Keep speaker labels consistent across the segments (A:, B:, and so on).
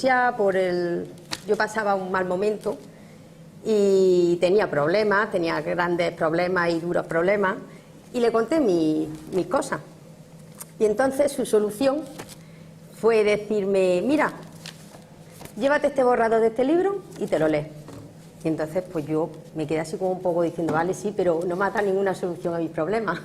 A: angustia yo pasaba un mal momento y tenía problemas, tenía grandes problemas y duros problemas, y le conté mis cosas. Y entonces su solución fue decirme: mira, llévate este borrador de este libro y te lo lees. Y entonces pues yo me quedé así como un poco diciendo: vale, sí, pero no me da ninguna solución a mis problemas.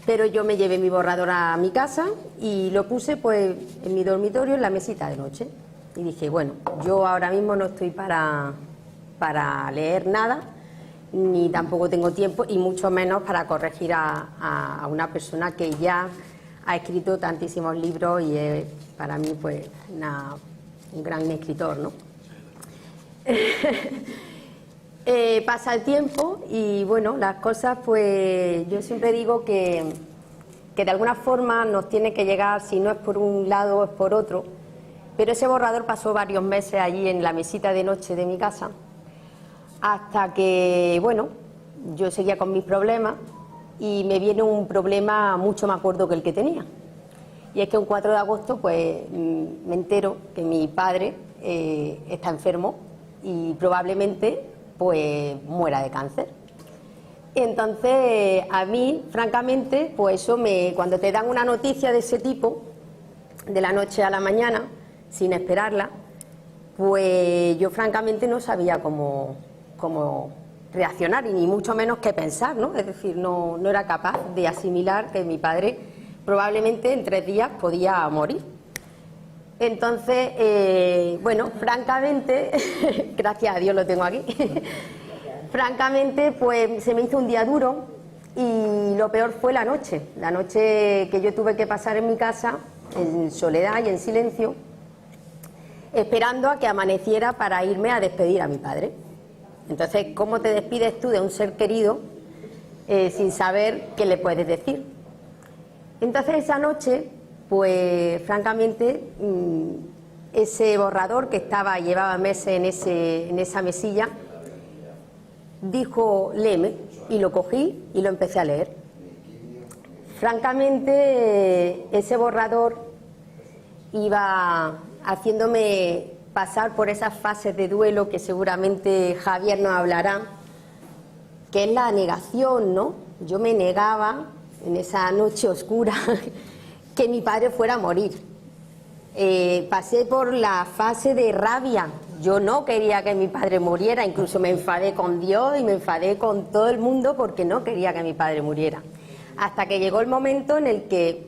A: Pero yo me llevé mi borrador a mi casa y lo puse pues en mi dormitorio, en la mesita de noche. Y dije: bueno, yo ahora mismo no estoy para leer nada, ni tampoco tengo tiempo, y mucho menos para corregir a una persona que ya ha escrito tantísimos libros y es para mí pues un gran escritor, ¿no? Pasa el tiempo y bueno, las cosas, pues yo siempre digo que de alguna forma nos tiene que llegar, si no es por un lado es por otro, pero ese borrador pasó varios meses allí en la mesita de noche de mi casa, hasta que, bueno, yo seguía con mis problemas y me viene un problema mucho más gordo que el que tenía. Y es que un 4 de agosto pues me entero que mi padre está enfermo y probablemente pues muera de cáncer. Entonces a mí, francamente, pues eso cuando te dan una noticia de ese tipo, de la noche a la mañana, sin esperarla, pues yo francamente no sabía cómo reaccionar y ni mucho menos qué pensar, ¿no? Es decir, no era capaz de asimilar que mi padre probablemente en 3 días podía morir. Entonces, bueno, francamente, gracias a Dios lo tengo aquí, francamente, pues se me hizo un día duro y lo peor fue la noche que yo tuve que pasar en mi casa, en soledad y en silencio, esperando a que amaneciera para irme a despedir a mi padre. Entonces, ¿cómo te despides tú de un ser querido sin saber qué le puedes decir? Entonces esa noche, pues francamente, ese borrador que llevaba meses en esa mesilla, dijo: léeme, y lo cogí y lo empecé a leer. Francamente, ese borrador iba haciéndome pasar por esas fases de duelo que seguramente Javier nos hablará, que es la negación, ¿no? Yo me negaba en esa noche oscura que mi padre fuera a morir. Pasé por la fase de rabia. Yo no quería que mi padre muriera, incluso me enfadé con Dios y me enfadé con todo el mundo porque no quería que mi padre muriera. Hasta que llegó el momento en el que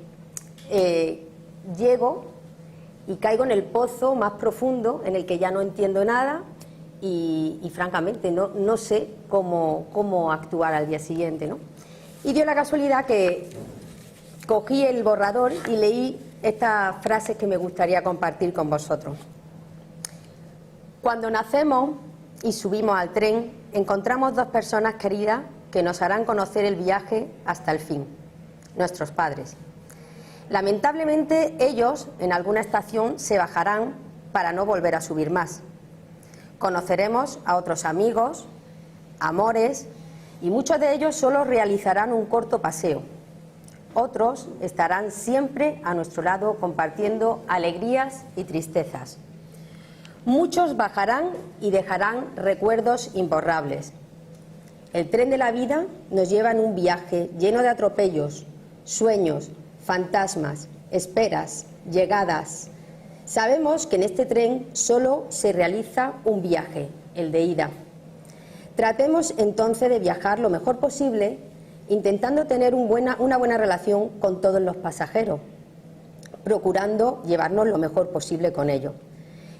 A: llego y caigo en el pozo más profundo, en el que ya no entiendo nada y francamente no sé cómo actuar al día siguiente, ¿no? Y dio la casualidad que cogí el borrador y leí estas frases que me gustaría compartir con vosotros. Cuando nacemos y subimos al tren, encontramos 2 personas queridas que nos harán conocer el viaje hasta el fin, nuestros padres. Lamentablemente, ellos en alguna estación se bajarán para no volver a subir más. Conoceremos a otros amigos, amores, y muchos de ellos solo realizarán un corto paseo. Otros estarán siempre a nuestro lado compartiendo alegrías y tristezas. Muchos bajarán y dejarán recuerdos imborrables. El tren de la vida nos lleva en un viaje lleno de atropellos, sueños, fantasmas, esperas, llegadas. Sabemos que en este tren solo se realiza un viaje, el de ida. Tratemos entonces de viajar lo mejor posible, intentando tener una buena relación con todos los pasajeros, procurando llevarnos lo mejor posible con ellos.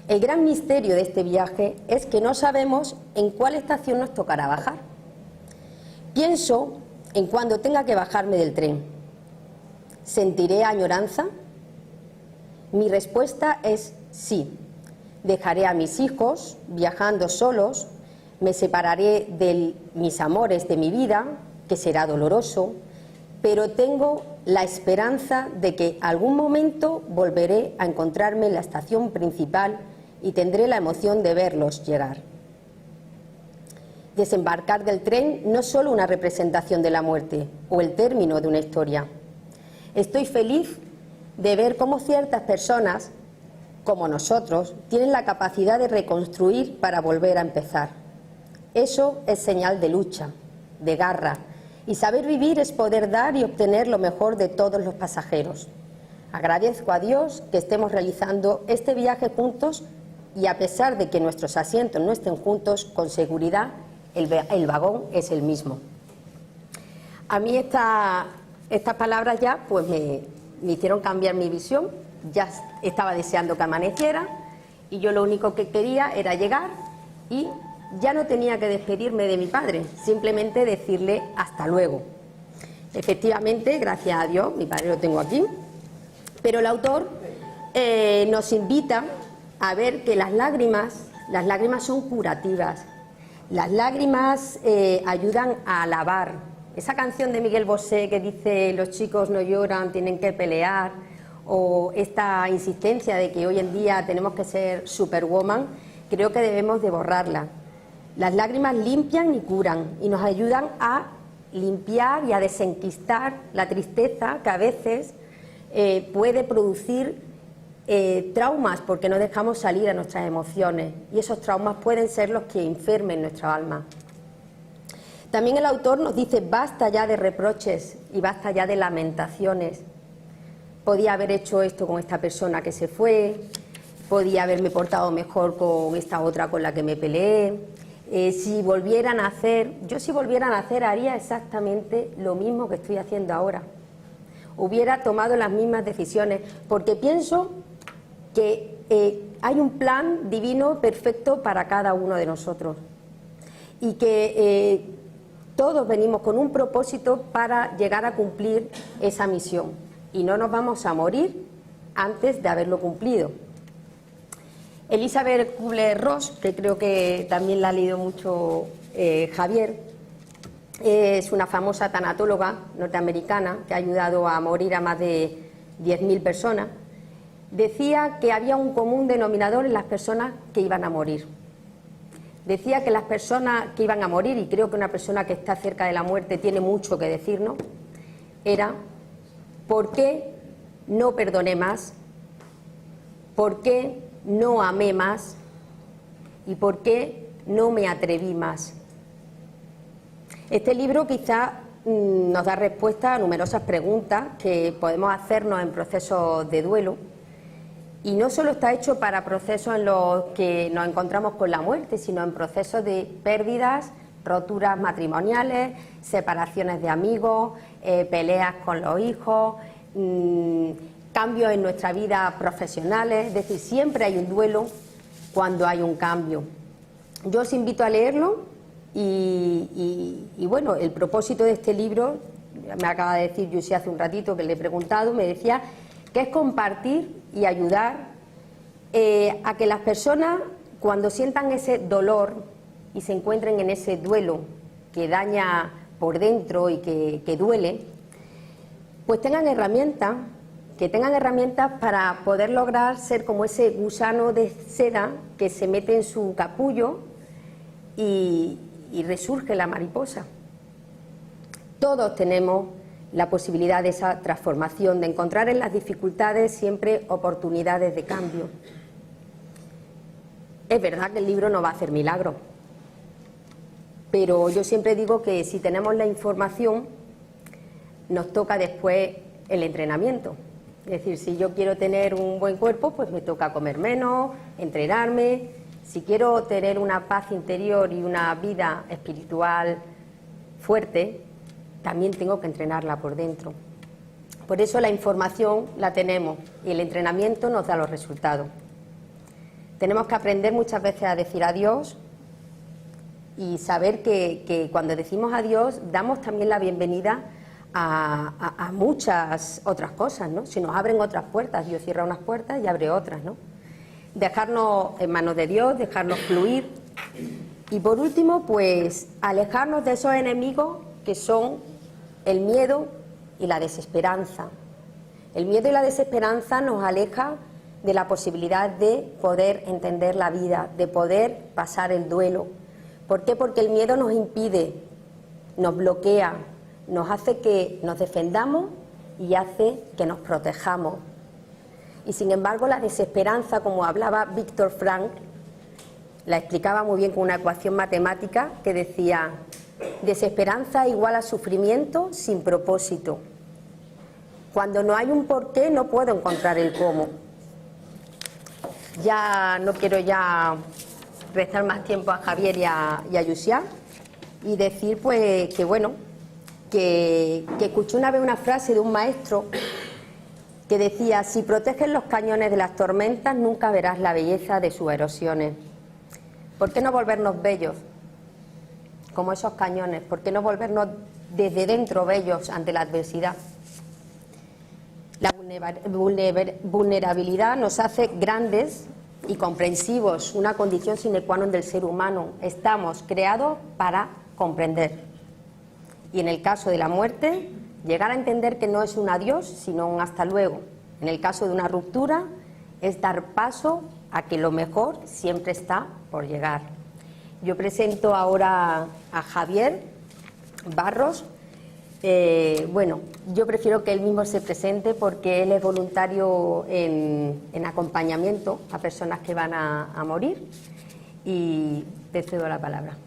A: El gran misterio de este viaje es que no sabemos en cuál estación nos tocará bajar. Pienso en cuando tenga que bajarme del tren. ¿Sentiré añoranza? Mi respuesta es sí. Dejaré a mis hijos viajando solos, me separaré de mis amores de mi vida, que será doloroso, pero tengo la esperanza de que algún momento volveré a encontrarme en la estación principal y tendré la emoción de verlos llegar. Desembarcar del tren no es solo una representación de la muerte o el término de una historia. Estoy feliz de ver cómo ciertas personas como nosotros, tienen la capacidad de reconstruir para volver a empezar. Eso es señal de lucha, de garra, y saber vivir es poder dar y obtener lo mejor de todos los pasajeros. Agradezco a Dios que estemos realizando este viaje juntos y, a pesar de que nuestros asientos no estén juntos, con seguridad el vagón es el mismo. A mí estas palabras ya pues me hicieron cambiar mi visión. Ya estaba deseando que amaneciera y yo lo único que quería era llegar y ya no tenía que despedirme de mi padre, simplemente decirle hasta luego. Efectivamente, gracias a Dios, mi padre lo tengo aquí, pero el autor nos invita a ver que las lágrimas son curativas. Las lágrimas ayudan a lavar. Esa canción de Miguel Bosé que dice los chicos no lloran, tienen que pelear, o esta insistencia de que hoy en día tenemos que ser superwoman, creo que debemos de borrarla. Las lágrimas limpian y curan y nos ayudan a limpiar y a desenquistar la tristeza que a veces puede producir traumas, porque no dejamos salir a nuestras emociones, y esos traumas pueden ser los que enfermen nuestra alma. También el autor nos dice: basta ya de reproches y basta ya de lamentaciones. Podía haber hecho esto con esta persona que se fue, podía haberme portado mejor con esta otra con la que me peleé. Si volvieran a nacer, yo si volviera a nacer haría exactamente lo mismo que estoy haciendo ahora. Hubiera tomado las mismas decisiones, porque pienso que hay un plan divino perfecto para cada uno de nosotros y que todos venimos con un propósito para llegar a cumplir esa misión y no nos vamos a morir antes de haberlo cumplido. Elizabeth Kubler-Ross, que creo que también la ha leído mucho Javier, es una famosa tanatóloga norteamericana que ha ayudado a morir a más de 10.000 personas. Decía que había un común denominador en las personas que iban a morir. Decía que las personas que iban a morir, y creo que una persona que está cerca de la muerte tiene mucho que decirnos, era: ¿por qué no perdoné más? ¿Por qué no amé más? ¿Y por qué no me atreví más? Este libro quizá nos da respuesta a numerosas preguntas que podemos hacernos en procesos de duelo, y no solo está hecho para procesos en los que nos encontramos con la muerte, sino en procesos de pérdidas, roturas matrimoniales, separaciones de amigos, peleas con los hijos, cambios en nuestra vida profesionales. Es decir, siempre hay un duelo cuando hay un cambio. Yo os invito a leerlo y bueno, el propósito de este libro, me acaba de decir Yusi hace un ratito que le he preguntado, me decía que es compartir y ayudar a que las personas, cuando sientan ese dolor y se encuentren en ese duelo que daña por dentro y que duele, pues tengan herramientas, para poder lograr ser como ese gusano de seda que se mete en su capullo y resurge la mariposa. Todos tenemos la posibilidad de esa transformación, de encontrar en las dificultades siempre oportunidades de cambio. Es verdad que el libro no va a hacer milagros, pero yo siempre digo que si tenemos la información, nos toca después el entrenamiento. Es decir, si yo quiero tener un buen cuerpo, pues me toca comer menos, entrenarme. Si quiero tener una paz interior y una vida espiritual fuerte, también tengo que entrenarla por dentro. Por eso la información la tenemos y el entrenamiento nos da los resultados. Tenemos que aprender muchas veces a decir adiós y saber que cuando decimos adiós damos también la bienvenida a muchas otras cosas, ¿no? Si nos abren otras puertas, Dios cierra unas puertas y abre otras, ¿no? Dejarnos en manos de Dios, dejarnos fluir. Y por último, pues alejarnos de esos enemigos que son el miedo y la desesperanza. El miedo y la desesperanza nos aleja de la posibilidad de poder entender la vida, de poder pasar el duelo. ¿Por qué? Porque el miedo nos impide, nos bloquea, nos hace que nos defendamos y hace que nos protejamos. Y sin embargo la desesperanza, como hablaba Víctor Frank, la explicaba muy bien con una ecuación matemática que decía: desesperanza igual a sufrimiento sin propósito. Cuando no hay un porqué no puedo encontrar el cómo. Ya no quiero restar más tiempo a Javier y a Llucià, y decir pues que bueno, que escuché una vez una frase de un maestro que decía: si proteges los cañones de las tormentas nunca verás la belleza de sus erosiones. ¿Por qué no volvernos bellos como esos cañones? ¿Por qué no volvernos desde dentro bellos ante la adversidad? La vulnerabilidad nos hace grandes y comprensivos, una condición sine qua non del ser humano. Estamos creados para comprender. Y en el caso de la muerte, llegar a entender que no es un adiós, sino un hasta luego. En el caso de una ruptura, es dar paso a que lo mejor siempre está por llegar. Yo presento ahora a Javier Barros. Bueno, yo prefiero que él mismo se presente porque él es voluntario en acompañamiento a personas que van a morir, y te cedo la palabra.